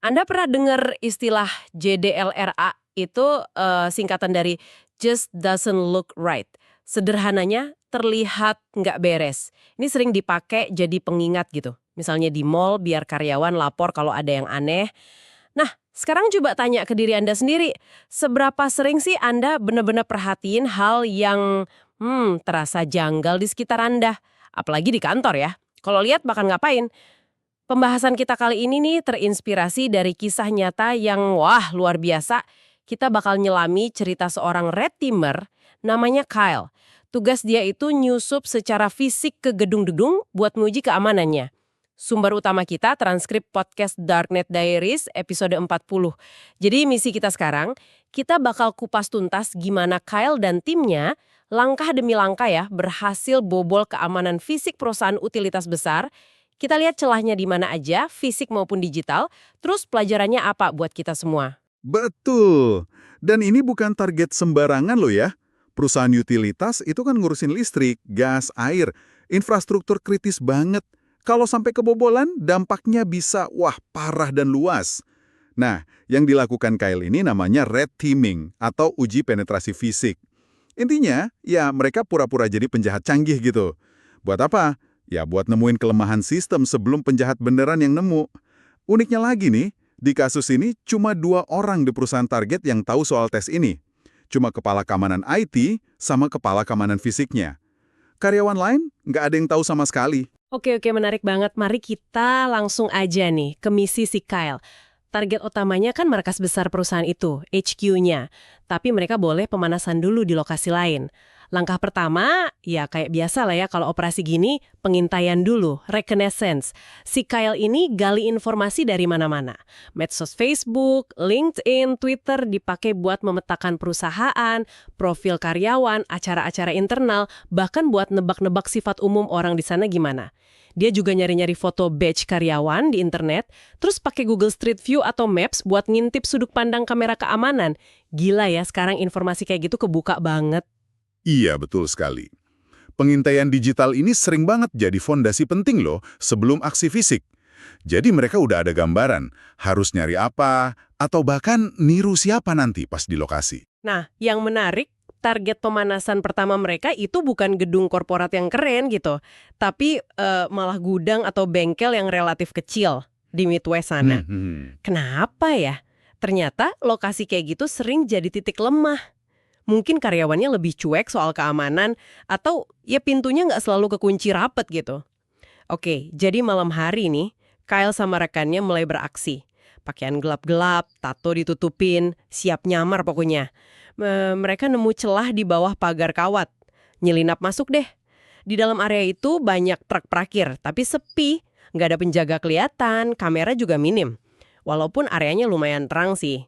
Anda pernah dengar istilah JDLRA itu singkatan dari Just Doesn't Look Right. Sederhananya, terlihat nggak beres. Ini sering dipakai jadi pengingat gitu. Misalnya di mall biar karyawan lapor kalau ada yang aneh. Nah, sekarang coba tanya ke diri Anda sendiri. Seberapa sering sih Anda benar-benar perhatiin hal yang terasa janggal di sekitar Anda? Apalagi di kantor ya. Kalau lihat bahkan ngapain? Pembahasan kita kali ini nih terinspirasi dari kisah nyata yang wah luar biasa. Kita bakal nyelami cerita seorang red teamer namanya Kyle. Tugas dia itu nyusup secara fisik ke gedung-gedung buat menguji keamanannya. Sumber utama kita transkrip podcast Darknet Diaries episode 40. Jadi misi kita sekarang, kita bakal kupas tuntas gimana Kyle dan timnya langkah demi langkah ya berhasil bobol keamanan fisik perusahaan utilitas besar. Kita lihat celahnya di mana aja, fisik maupun digital, terus pelajarannya apa buat kita semua. Betul. Dan ini bukan target sembarangan loh ya. Perusahaan utilitas itu kan ngurusin listrik, gas, air, infrastruktur kritis banget. Kalau sampai kebobolan, dampaknya bisa parah dan luas. Nah, yang dilakukan Kyle ini namanya red teaming atau uji penetrasi fisik. Intinya, ya mereka pura-pura jadi penjahat canggih gitu. Buat apa? Ya buat nemuin kelemahan sistem sebelum penjahat beneran yang nemu. Uniknya lagi nih, di kasus ini cuma 2 orang di perusahaan target yang tahu soal tes ini. Cuma kepala keamanan IT sama kepala keamanan fisiknya. Karyawan lain nggak ada yang tahu sama sekali. Oke, menarik banget. Mari kita langsung aja nih ke misi si Kyle. Target utamanya kan markas besar perusahaan itu, HQ-nya. Tapi mereka boleh pemanasan dulu di lokasi lain. Langkah pertama, ya kayak biasa lah ya kalau operasi gini, pengintaian dulu, reconnaissance. Si Kyle ini gali informasi dari mana-mana. Medsos Facebook, LinkedIn, Twitter dipakai buat memetakan perusahaan, profil karyawan, acara-acara internal, bahkan buat nebak-nebak sifat umum orang di sana gimana. Dia juga nyari-nyari foto badge karyawan di internet, terus pakai Google Street View atau Maps buat ngintip sudut pandang kamera keamanan. Gila ya, sekarang informasi kayak gitu kebuka banget. Iya, betul sekali. Pengintaian digital ini sering banget jadi fondasi penting loh sebelum aksi fisik. Jadi mereka udah ada gambaran, harus nyari apa, atau bahkan niru siapa nanti pas di lokasi. Nah, yang menarik, target pemanasan pertama mereka itu bukan gedung korporat yang keren gitu, tapi malah gudang atau bengkel yang relatif kecil di Midwest sana. Kenapa ya? Ternyata lokasi kayak gitu sering jadi titik lemah. Mungkin karyawannya lebih cuek soal keamanan, atau ya pintunya nggak selalu kekunci rapet gitu. Oke, jadi malam hari nih, Kyle sama rekannya mulai beraksi. Pakaian gelap-gelap, tato ditutupin, siap nyamar pokoknya. Mereka nemu celah di bawah pagar kawat. Nyelinap masuk deh. Di dalam area itu banyak truk parkir, tapi sepi. Nggak ada penjaga kelihatan, kamera juga minim. Walaupun areanya lumayan terang sih.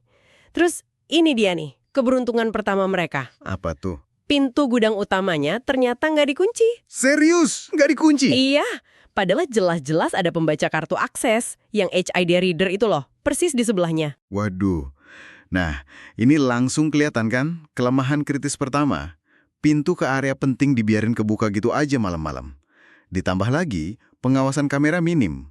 Terus ini dia nih. Keberuntungan pertama mereka. Apa tuh? Pintu gudang utamanya ternyata nggak dikunci. Serius? Nggak dikunci? Iya, padahal jelas-jelas ada pembaca kartu akses yang HID reader itu loh, persis di sebelahnya. Waduh. Nah, ini langsung kelihatan kan kelemahan kritis pertama. Pintu ke area penting dibiarin kebuka gitu aja malam-malam. Ditambah lagi, pengawasan kamera minim.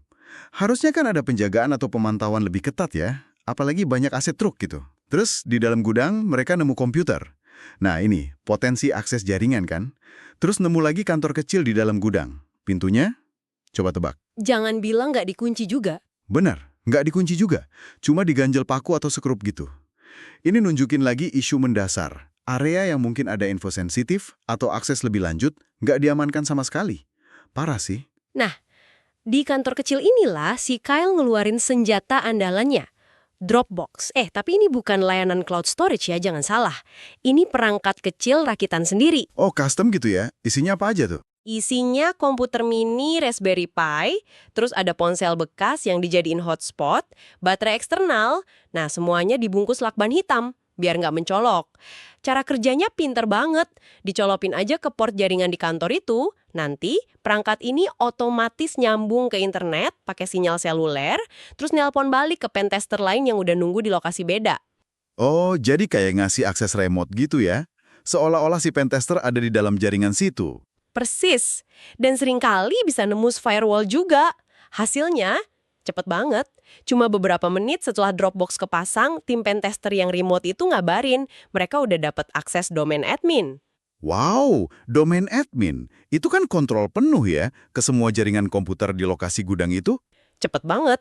Harusnya kan ada penjagaan atau pemantauan lebih ketat ya, apalagi banyak aset truk gitu. Terus di dalam gudang mereka nemu komputer. Nah ini, potensi akses jaringan kan. Terus nemu lagi kantor kecil di dalam gudang. Pintunya? Coba tebak. Jangan bilang nggak dikunci juga. Benar, nggak dikunci juga. Cuma diganjel paku atau sekrup gitu. Ini nunjukin lagi isu mendasar. Area yang mungkin ada info sensitif atau akses lebih lanjut nggak diamankan sama sekali. Parah sih. Nah, di kantor kecil inilah si Kyle ngeluarin senjata andalannya. Dropbox. Tapi ini bukan layanan cloud storage ya, jangan salah. Ini perangkat kecil rakitan sendiri. Oh, custom gitu ya? Isinya apa aja tuh? Isinya komputer mini Raspberry Pi, terus ada ponsel bekas yang dijadiin hotspot, baterai eksternal, nah semuanya dibungkus lakban hitam, biar nggak mencolok. Cara kerjanya pinter banget, dicolopin aja ke port jaringan di kantor itu, nanti perangkat ini otomatis nyambung ke internet pakai sinyal seluler, terus nelpon balik ke pentester lain yang udah nunggu di lokasi beda. Oh, jadi kayak ngasih akses remote gitu ya? Seolah-olah si pentester ada di dalam jaringan situ. Persis, dan seringkali bisa nembus firewall juga. Hasilnya, Cepet banget. Cuma beberapa menit setelah Dropbox kepasang, tim pentester yang remote itu ngabarin mereka udah dapat akses domain admin. Wow, domain admin. Itu kan kontrol penuh ya ke semua jaringan komputer di lokasi gudang itu? Cepet banget.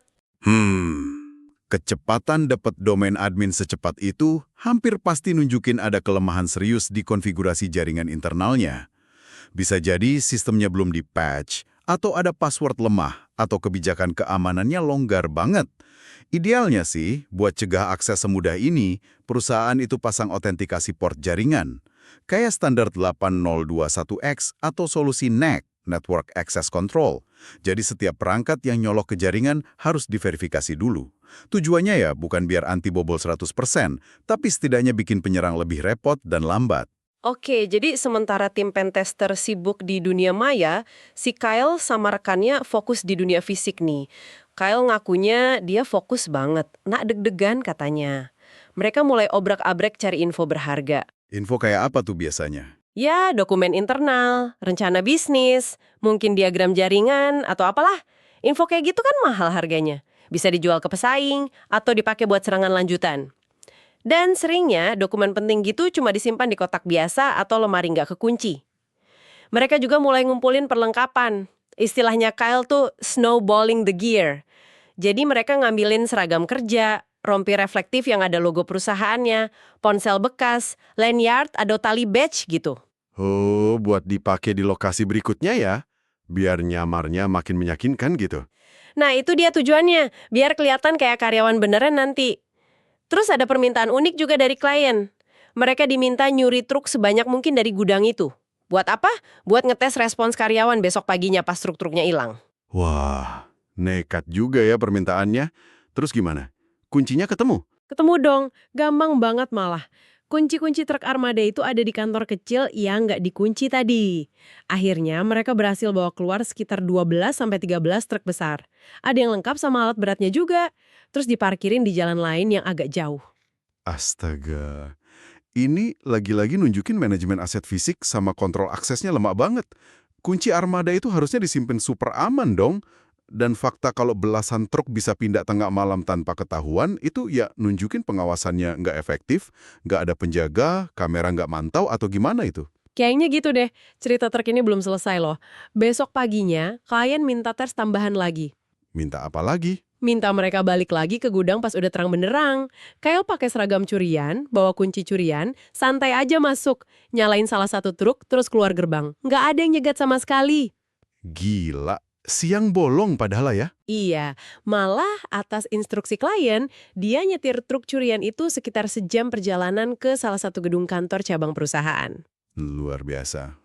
Kecepatan dapat domain admin secepat itu hampir pasti nunjukin ada kelemahan serius di konfigurasi jaringan internalnya. Bisa jadi sistemnya belum di-patch, atau ada password lemah, atau kebijakan keamanannya longgar banget. Idealnya sih, buat cegah akses semudah ini, perusahaan itu pasang autentikasi port jaringan. Kayak standar 8021X atau solusi NAC, Network Access Control. Jadi setiap perangkat yang nyolok ke jaringan harus diverifikasi dulu. Tujuannya ya bukan biar anti bobol 100%, tapi setidaknya bikin penyerang lebih repot dan lambat. Oke, jadi sementara tim pentester sibuk di dunia maya, si Kyle sama rekannya fokus di dunia fisik nih. Kyle ngakunya dia fokus banget, nak deg-degan katanya. Mereka mulai obrak-abrek cari info berharga. Info kayak apa tuh biasanya? Ya, dokumen internal, rencana bisnis, mungkin diagram jaringan, atau apalah. Info kayak gitu kan mahal harganya. Bisa dijual ke pesaing, atau dipakai buat serangan lanjutan. Dan seringnya dokumen penting gitu cuma disimpan di kotak biasa atau lemari nggak kekunci. Mereka juga mulai ngumpulin perlengkapan. Istilahnya Kyle tuh snowballing the gear. Jadi mereka ngambilin seragam kerja, rompi reflektif yang ada logo perusahaannya, ponsel bekas, lanyard, atau tali badge gitu. Oh, buat dipakai di lokasi berikutnya ya? Biar nyamarnya makin meyakinkan gitu. Nah itu dia tujuannya, biar kelihatan kayak karyawan beneran nanti. Terus ada permintaan unik juga dari klien. Mereka diminta nyuri truk sebanyak mungkin dari gudang itu. Buat apa? Buat ngetes respons karyawan besok paginya pas truk-truknya hilang. Wah, nekat juga ya permintaannya. Terus gimana? Kuncinya ketemu? Ketemu dong, gampang banget malah. Kunci-kunci truk armada itu ada di kantor kecil yang nggak dikunci tadi. Akhirnya mereka berhasil bawa keluar sekitar 12-13 truk besar. Ada yang lengkap sama alat beratnya juga. Terus diparkirin di jalan lain yang agak jauh. Astaga. Ini lagi-lagi nunjukin manajemen aset fisik sama kontrol aksesnya lemah banget. Kunci armada itu harusnya disimpan super aman dong. Dan fakta kalau belasan truk bisa pindah tengah malam tanpa ketahuan, itu ya nunjukin pengawasannya nggak efektif, nggak ada penjaga, kamera nggak mantau, atau gimana itu? Kayaknya gitu deh, cerita truk ini belum selesai loh. Besok paginya, klien minta tes tambahan lagi. Minta apa lagi? Minta mereka balik lagi ke gudang pas udah terang benderang. Kyle pakai seragam curian, bawa kunci curian, santai aja masuk. Nyalain salah satu truk, terus keluar gerbang. Nggak ada yang nyegat sama sekali. Gila, siang bolong padahal ya? Iya, malah atas instruksi klien, dia nyetir truk curian itu sekitar sejam perjalanan ke salah satu gedung kantor cabang perusahaan. Luar biasa.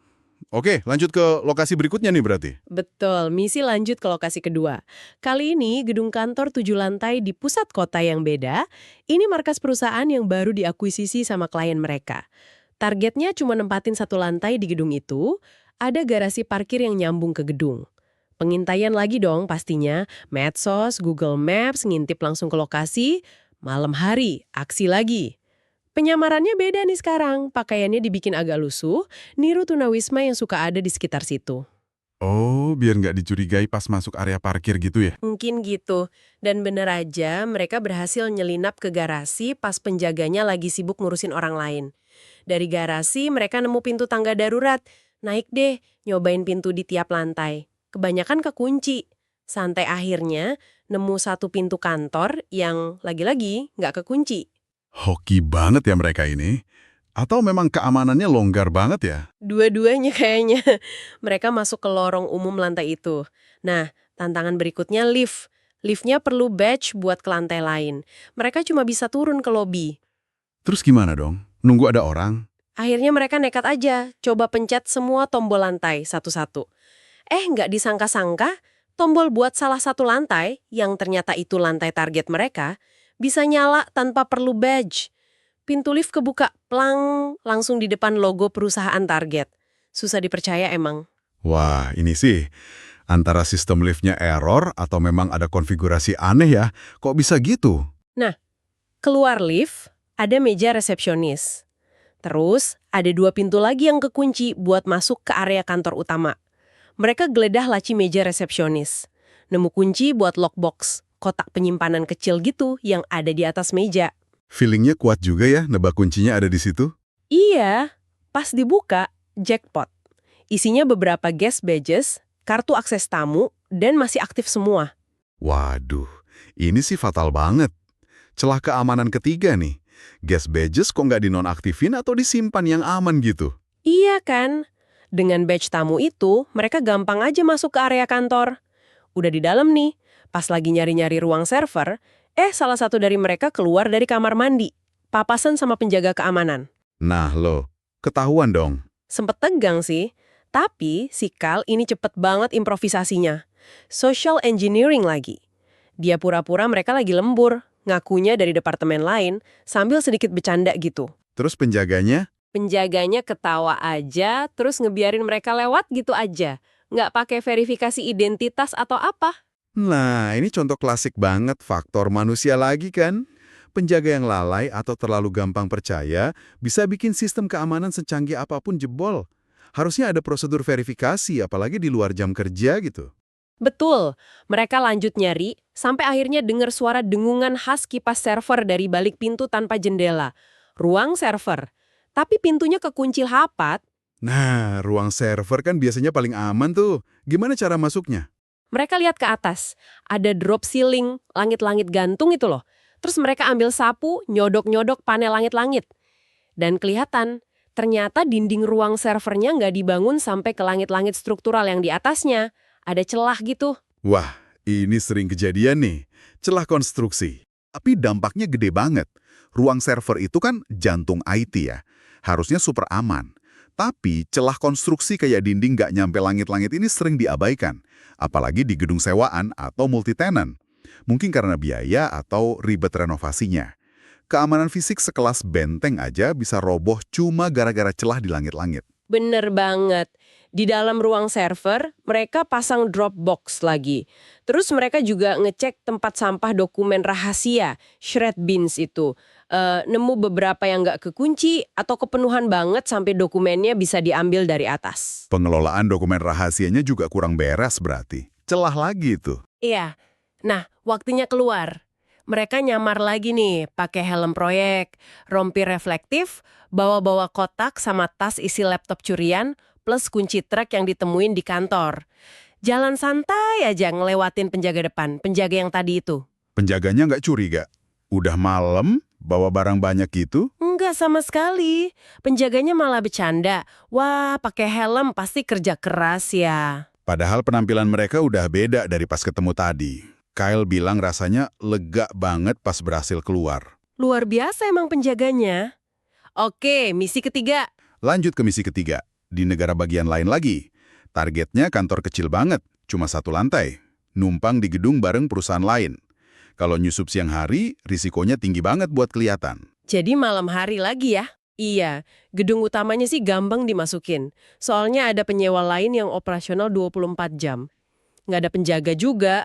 Oke, lanjut ke lokasi berikutnya nih berarti. Betul, misi lanjut ke lokasi kedua. Kali ini gedung kantor 7 lantai di pusat kota yang beda, ini markas perusahaan yang baru diakuisisi sama klien mereka. Targetnya cuma nempatin satu lantai di gedung itu, ada garasi parkir yang nyambung ke gedung. Pengintaian lagi dong pastinya, medsos, Google Maps, ngintip langsung ke lokasi, malam hari, aksi lagi. Penyamarannya beda nih sekarang, pakaiannya dibikin agak lusuh, niru tunawisma yang suka ada di sekitar situ. Oh, biar nggak dicurigai pas masuk area parkir gitu ya? Mungkin gitu. Dan bener aja mereka berhasil nyelinap ke garasi pas penjaganya lagi sibuk ngurusin orang lain. Dari garasi mereka nemu pintu tangga darurat. Naik deh, nyobain pintu di tiap lantai. Kebanyakan kekunci. Santai akhirnya nemu satu pintu kantor yang lagi-lagi nggak kekunci. Hoki banget ya mereka ini. Atau memang keamanannya longgar banget ya? Dua-duanya kayaknya. Mereka masuk ke lorong umum lantai itu. Nah, tantangan berikutnya lift. Liftnya perlu badge buat ke lantai lain. Mereka cuma bisa turun ke lobi. Terus gimana dong? Nunggu ada orang? Akhirnya mereka nekat aja, coba pencet semua tombol lantai satu-satu. Nggak disangka-sangka, tombol buat salah satu lantai, yang ternyata itu lantai target mereka, bisa nyala tanpa perlu badge. Pintu lift kebuka, plang, langsung di depan logo perusahaan target. Susah dipercaya emang. Wah, ini sih antara sistem liftnya error atau memang ada konfigurasi aneh ya. Kok bisa gitu? Keluar lift, ada meja resepsionis. Terus, ada 2 pintu lagi yang kekunci buat masuk ke area kantor utama. Mereka geledah laci meja resepsionis. Nemu kunci buat lockbox. kotak penyimpanan kecil gitu yang ada di atas meja. Feelingnya kuat juga ya, nebak kuncinya ada di situ. Iya, pas dibuka, jackpot. Isinya beberapa guest badges, kartu akses tamu, dan masih aktif semua. Waduh, ini sih fatal banget. Celah keamanan ketiga nih. Guest badges kok nggak dinonaktifin atau disimpan yang aman gitu? Iya kan? Dengan badge tamu itu, mereka gampang aja masuk ke area kantor. Udah di dalam nih, pas lagi nyari-nyari ruang server, salah satu dari mereka keluar dari kamar mandi, papasan sama penjaga keamanan. Nah lo, ketahuan dong. Sempet tegang sih, tapi si Kal ini cepet banget improvisasinya. Social engineering lagi. Dia pura-pura mereka lagi lembur, ngakunya dari departemen lain, sambil sedikit bercanda gitu. Terus penjaganya? Penjaganya ketawa aja, terus ngebiarin mereka lewat gitu aja. Nggak pakai verifikasi identitas atau apa. Nah, ini contoh klasik banget faktor manusia lagi kan? Penjaga yang lalai atau terlalu gampang percaya bisa bikin sistem keamanan secanggih apapun jebol. Harusnya ada prosedur verifikasi, apalagi di luar jam kerja gitu. Betul, mereka lanjut nyari, sampai akhirnya dengar suara dengungan khas kipas server dari balik pintu tanpa jendela. Ruang server. Tapi pintunya kekunci rapat. Nah, ruang server kan biasanya paling aman tuh. Gimana cara masuknya? Mereka lihat ke atas, ada drop ceiling, langit-langit gantung itu loh. Terus mereka ambil sapu, nyodok-nyodok panel langit-langit. Dan kelihatan, ternyata dinding ruang servernya nggak dibangun sampai ke langit-langit struktural yang di atasnya. Ada celah gitu. Wah, ini sering kejadian nih. Celah konstruksi. Tapi dampaknya gede banget. Ruang server itu kan jantung IT ya. Harusnya super aman. Tapi celah konstruksi kayak dinding nggak nyampe langit-langit ini sering diabaikan. Apalagi di gedung sewaan atau multi-tenant. Mungkin karena biaya atau ribet renovasinya. Keamanan fisik sekelas benteng aja bisa roboh cuma gara-gara celah di langit-langit. Bener banget. Di dalam ruang server, mereka pasang Dropbox lagi. Terus mereka juga ngecek tempat sampah dokumen rahasia, shred bins itu. Nemu beberapa yang nggak kekunci atau kepenuhan banget sampai dokumennya bisa diambil dari atas. Pengelolaan dokumen rahasianya juga kurang beres berarti. Celah lagi itu. Iya. Nah, waktunya keluar. Mereka nyamar lagi nih, pakai helm proyek, rompi reflektif, bawa-bawa kotak sama tas isi laptop curian, plus kunci truk yang ditemuin di kantor. Jalan santai aja ngelewatin penjaga depan, penjaga yang tadi itu. Penjaganya nggak curiga. Udah malam, bawa barang banyak gitu. Enggak sama sekali. Penjaganya malah bercanda. Wah, pakai helm pasti kerja keras ya. Padahal penampilan mereka udah beda dari pas ketemu tadi. Kyle bilang rasanya lega banget pas berhasil keluar. Luar biasa emang penjaganya. Oke, misi ketiga. Lanjut ke misi ketiga. Di negara bagian lain lagi. Targetnya kantor kecil banget, cuma 1 lantai. Numpang di gedung bareng perusahaan lain. Kalau nyusup siang hari, risikonya tinggi banget buat kelihatan. Jadi malam hari lagi ya? Iya, gedung utamanya sih gampang dimasukin. Soalnya ada penyewa lain yang operasional 24 jam. Nggak ada penjaga juga.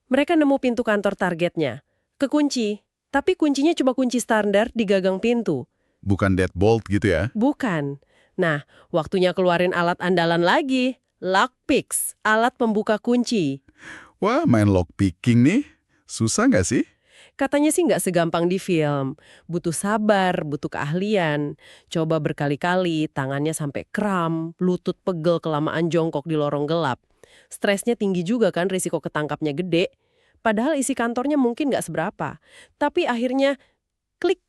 Mereka nemu pintu kantor targetnya. Kekunci, tapi kuncinya cuma kunci standar di gagang pintu. Bukan deadbolt gitu ya? Bukan. Nah, waktunya keluarin alat andalan lagi. Lockpicks, alat pembuka kunci. Wah, main lockpicking nih. Susah nggak sih? Katanya sih nggak segampang di film. Butuh sabar, butuh keahlian. Coba berkali-kali, tangannya sampai kram, lutut pegel kelamaan jongkok di lorong gelap. Stresnya tinggi juga kan, risiko ketangkapnya gede. Padahal isi kantornya mungkin nggak seberapa. Tapi akhirnya, klik,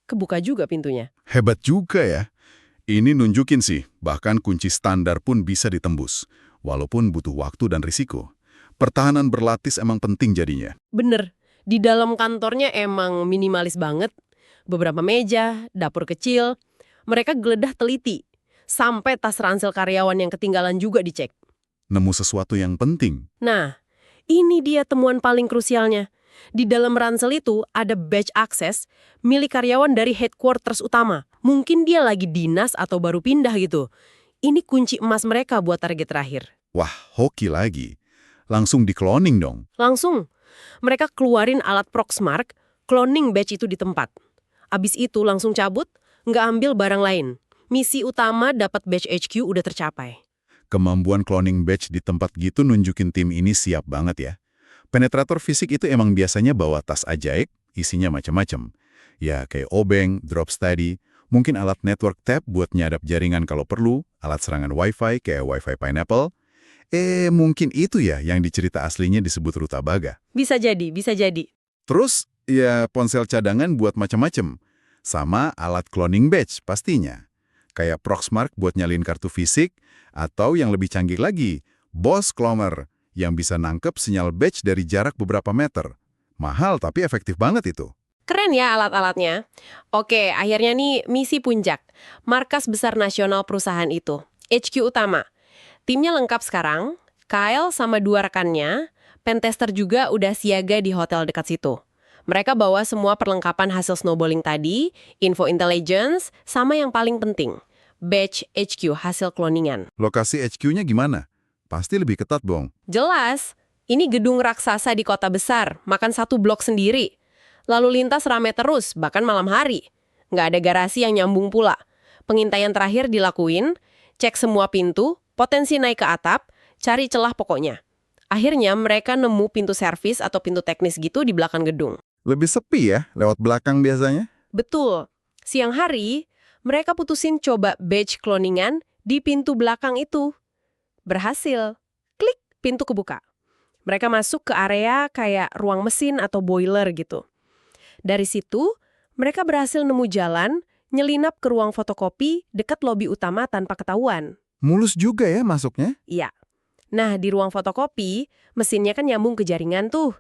kebuka juga pintunya. Hebat juga ya. Ini nunjukin sih, bahkan kunci standar pun bisa ditembus. Walaupun butuh waktu dan risiko. Pertahanan berlapis emang penting jadinya. Bener, di dalam kantornya emang minimalis banget. Beberapa meja, dapur kecil. Mereka geledah teliti. Sampai tas ransel karyawan yang ketinggalan juga dicek. Nemu sesuatu yang penting. Nah, ini dia temuan paling krusialnya. Di dalam ransel itu ada badge akses milik karyawan dari headquarters utama. Mungkin dia lagi dinas atau baru pindah gitu. Ini kunci emas mereka buat target terakhir. Wah, hoki lagi. Langsung di-cloning dong. Langsung, mereka keluarin alat Proxmark, cloning badge itu di tempat. Abis itu langsung cabut, nggak ambil barang lain. Misi utama dapat badge HQ udah tercapai. Kemampuan cloning badge di tempat gitu nunjukin tim ini siap banget ya. Penetrator fisik itu emang biasanya bawa tas ajaib, isinya macam-macam. Ya, kayak obeng, drop steady, mungkin alat network tab buat nyadap jaringan kalau perlu, alat serangan Wi-Fi kayak Wi-Fi Pineapple. Mungkin itu ya yang di cerita aslinya disebut rutabaga. Bisa jadi, bisa jadi. Terus, ya ponsel cadangan buat macam-macam. Sama alat cloning badge pastinya. Kayak Proxmark buat nyalin kartu fisik, atau yang lebih canggih lagi, Boss Cloner, yang bisa nangkep sinyal badge dari jarak beberapa meter. Mahal tapi efektif banget itu. Keren ya alat-alatnya. Oke, akhirnya nih misi puncak. Markas besar nasional perusahaan itu. HQ utama. Timnya lengkap sekarang. Kyle sama 2 rekannya, pentester juga udah siaga di hotel dekat situ. Mereka bawa semua perlengkapan hasil snowballing tadi, info intelligence, sama yang paling penting, badge HQ hasil cloningan. Lokasi HQ-nya gimana? Pasti lebih ketat, Bong. Jelas, ini gedung raksasa di kota besar, makan 1 blok sendiri. Lalu lintas rame terus, bahkan malam hari. Nggak ada garasi yang nyambung pula. Pengintaian terakhir dilakuin, cek semua pintu, potensi naik ke atap, cari celah pokoknya. Akhirnya mereka nemu pintu servis atau pintu teknis gitu di belakang gedung. Lebih sepi ya, lewat belakang biasanya? Betul. Siang hari, mereka putusin coba badge cloningan di pintu belakang itu. Berhasil. Klik, pintu kebuka. Mereka masuk ke area kayak ruang mesin atau boiler gitu. Dari situ, mereka berhasil nemu jalan, nyelinap ke ruang fotokopi dekat lobi utama tanpa ketahuan. Mulus juga ya masuknya? Iya. Nah, di ruang fotokopi, mesinnya kan nyambung ke jaringan tuh.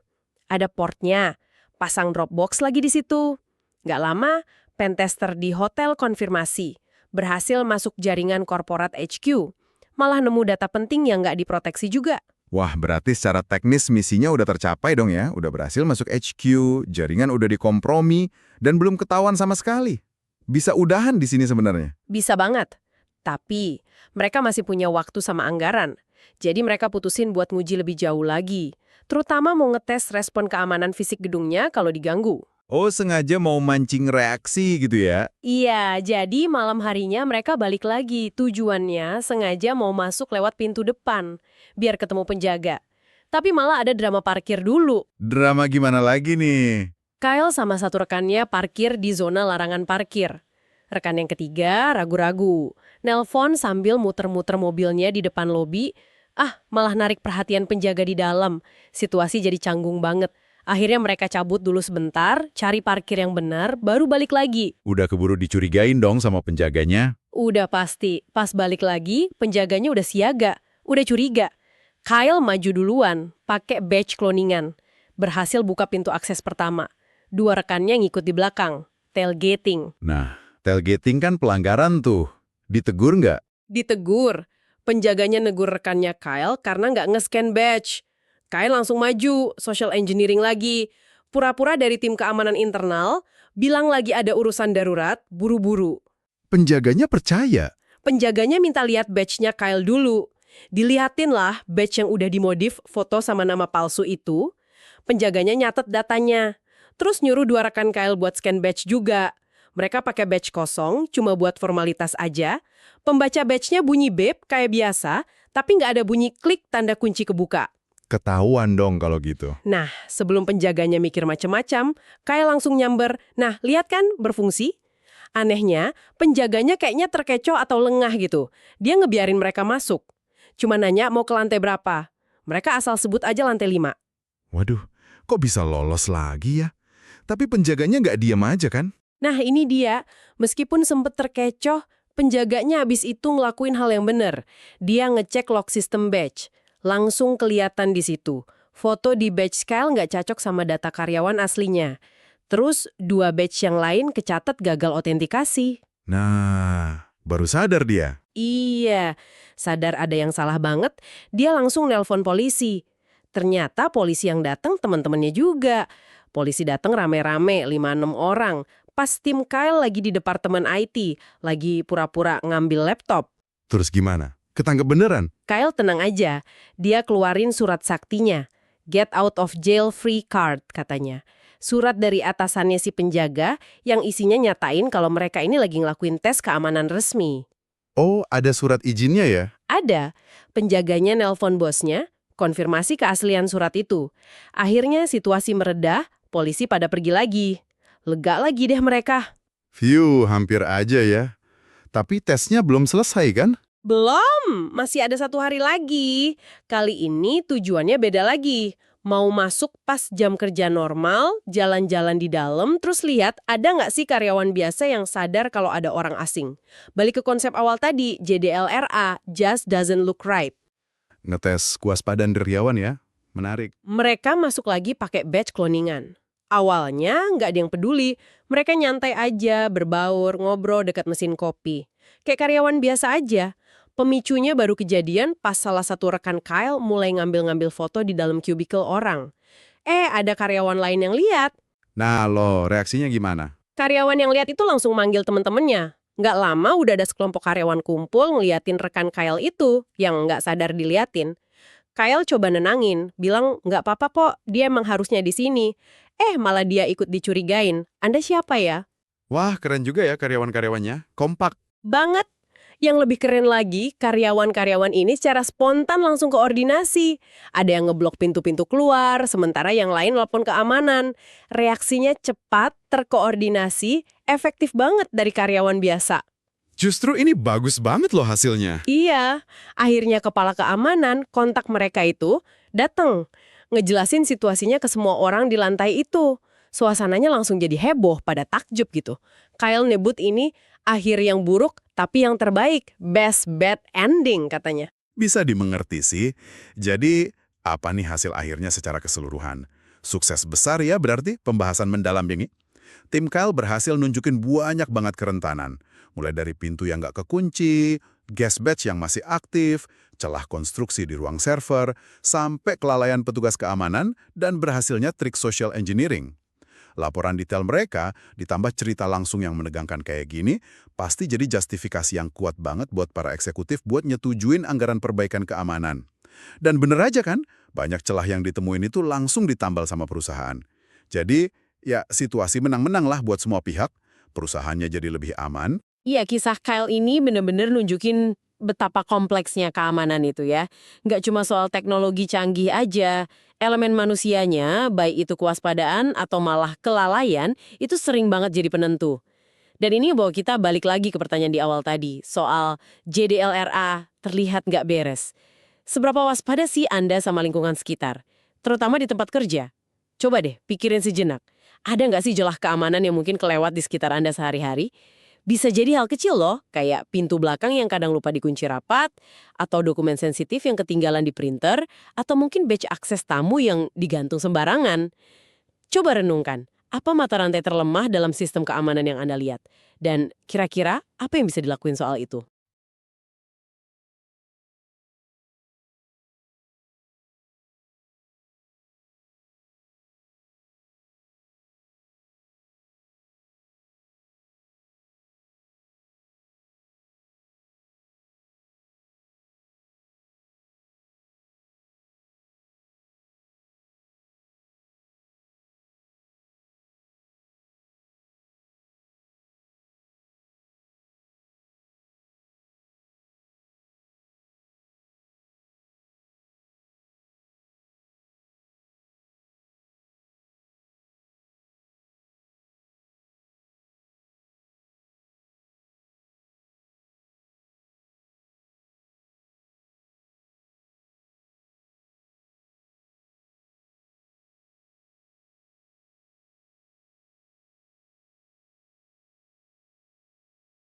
Ada portnya, pasang Dropbox lagi di situ. Nggak lama, pentester di hotel konfirmasi. Berhasil masuk jaringan korporat HQ. Malah nemu data penting yang nggak diproteksi juga. Wah, berarti secara teknis misinya udah tercapai dong ya. Udah berhasil masuk HQ, jaringan udah dikompromi, dan belum ketahuan sama sekali. Bisa udahan di sini sebenarnya. Bisa banget. Tapi, mereka masih punya waktu sama anggaran. Jadi mereka putusin buat nguji lebih jauh lagi. Terutama mau ngetes respon keamanan fisik gedungnya kalau diganggu. Oh, sengaja mau mancing reaksi gitu ya? Iya, jadi malam harinya mereka balik lagi. Tujuannya sengaja mau masuk lewat pintu depan, biar ketemu penjaga. Tapi malah ada drama parkir dulu. Drama gimana lagi nih? Kyle sama 1 rekannya parkir di zona larangan parkir. Rekan yang ketiga ragu-ragu. Nelpon sambil muter-muter mobilnya di depan lobi. Malah narik perhatian penjaga di dalam. Situasi jadi canggung banget. Akhirnya mereka cabut dulu sebentar, cari parkir yang benar, baru balik lagi. Udah keburu dicurigain dong sama penjaganya. Udah pasti. Pas balik lagi, penjaganya udah siaga. Udah curiga. Kyle maju duluan, pakai badge cloningan. Berhasil buka pintu akses pertama. 2 rekannya ngikut di belakang. Tailgating. Nah, tailgating kan pelanggaran tuh. Ditegur nggak? Ditegur. Penjaganya negur rekannya Kyle karena nggak nge-scan badge. Kyle langsung maju, social engineering lagi. Pura-pura dari tim keamanan internal, bilang lagi ada urusan darurat, buru-buru. Penjaganya percaya. Penjaganya minta lihat badge-nya Kyle dulu. Dilihatin lah badge yang udah dimodif foto sama nama palsu itu. Penjaganya nyatet datanya. Terus nyuruh 2 rekan Kyle buat scan badge juga. Mereka pakai badge kosong, cuma buat formalitas aja. Pembaca badge-nya bunyi beep kayak biasa, tapi nggak ada bunyi klik tanda kunci kebuka. Ketahuan dong kalau gitu. Nah, sebelum penjaganya mikir macam-macam, Kyle langsung nyamber. Nah, lihat kan berfungsi? Anehnya, penjaganya kayaknya terkecoh atau lengah gitu. Dia ngebiarin mereka masuk. Cuma nanya mau ke lantai berapa. Mereka asal sebut aja lantai 5. Waduh, kok bisa lolos lagi ya? Tapi penjaganya nggak diam aja kan? Nah, ini dia. Meskipun sempet terkecoh, penjaganya abis itu ngelakuin hal yang benar. Dia ngecek log system badge. Langsung kelihatan di situ. Foto di badge Kyle nggak cocok sama data karyawan aslinya. Terus 2 badge yang lain kecatat gagal autentikasi. Nah, baru sadar dia. Iya, sadar ada yang salah banget, dia langsung nelpon polisi. Ternyata polisi yang datang teman-temannya juga. Polisi datang rame-rame, 5-6 orang. Pas tim Kyle lagi di departemen IT, lagi pura-pura ngambil laptop. Terus gimana? Ketangkep beneran? Kyle tenang aja, dia keluarin surat saktinya. Get out of jail free card, katanya. Surat dari atasannya si penjaga yang isinya nyatain kalau mereka ini lagi ngelakuin tes keamanan resmi. Oh, ada surat izinnya ya? Ada. Penjaganya nelpon bosnya, konfirmasi keaslian surat itu. Akhirnya situasi meredah, polisi pada pergi lagi. Lega lagi deh mereka. Phew, hampir aja ya. Tapi tesnya belum selesai kan? Belum, masih ada 1 hari lagi. Kali ini tujuannya beda lagi. Mau masuk pas jam kerja normal, jalan-jalan di dalam, terus lihat ada nggak sih karyawan biasa yang sadar kalau ada orang asing. Balik ke konsep awal tadi, JDLRA, just doesn't look right. Ngetes kewaspadaan deryawan ya. Menarik. Mereka masuk lagi pakai badge cloningan. Awalnya nggak ada yang peduli, mereka nyantai aja, berbaur, ngobrol dekat mesin kopi. Kayak karyawan biasa aja. Pemicunya baru kejadian pas salah satu rekan Kyle mulai ngambil-ngambil foto di dalam kubikel orang. Ada karyawan lain yang lihat. Nah lo, reaksinya gimana? Karyawan yang lihat itu langsung manggil temen-temennya. Nggak lama udah ada sekelompok karyawan kumpul ngeliatin rekan Kyle itu yang nggak sadar diliatin. Kyle coba nenangin, bilang nggak apa-apa kok, dia emang harusnya di sini. Malah dia ikut dicurigain. Anda siapa ya? Wah, keren juga ya karyawan-karyawannya. Kompak. Banget. Yang lebih keren lagi, karyawan-karyawan ini secara spontan langsung koordinasi. Ada yang ngeblok pintu-pintu keluar, sementara yang lain nelpon keamanan. Reaksinya cepat, terkoordinasi, efektif banget dari karyawan biasa. Justru ini bagus banget loh hasilnya. Iya, akhirnya kepala keamanan kontak mereka itu datang. Ngejelasin situasinya ke semua orang di lantai itu. Suasananya langsung jadi heboh, pada takjub gitu. Kyle nyebut ini akhir yang buruk, tapi yang terbaik. Best bad ending, katanya. Bisa dimengerti sih. Jadi, apa nih hasil akhirnya secara keseluruhan? Sukses besar ya berarti pembahasan mendalam ini. Tim Kyle berhasil nunjukin banyak banget kerentanan. Mulai dari pintu yang nggak kekunci, gas badge yang masih aktif, celah konstruksi di ruang server, sampai kelalaian petugas keamanan dan berhasilnya trik social engineering. Laporan detail mereka, ditambah cerita langsung yang menegangkan kayak gini, pasti jadi justifikasi yang kuat banget buat para eksekutif buat nyetujuin anggaran perbaikan keamanan. Dan bener aja kan, banyak celah yang ditemuin itu langsung ditambal sama perusahaan. Jadi, ya situasi menang-menang lah buat semua pihak. Perusahaannya jadi lebih aman. Iya, kisah Kyle ini bener-bener nunjukin betapa kompleksnya keamanan itu ya. Nggak cuma soal teknologi canggih aja. Elemen manusianya, baik itu kewaspadaan atau malah kelalaian, itu sering banget jadi penentu. Dan ini bawa kita balik lagi ke pertanyaan di awal tadi, soal JDLRA terlihat nggak beres. Seberapa waspada sih Anda sama lingkungan sekitar? Terutama di tempat kerja. Coba deh, pikirin sejenak. Ada nggak sih celah keamanan yang mungkin kelewat di sekitar Anda sehari-hari? Bisa jadi hal kecil loh, kayak pintu belakang yang kadang lupa dikunci rapat, atau dokumen sensitif yang ketinggalan di printer, atau mungkin badge akses tamu yang digantung sembarangan. Coba renungkan, apa mata rantai terlemah dalam sistem keamanan yang Anda lihat? Dan kira-kira apa yang bisa dilakuin soal itu?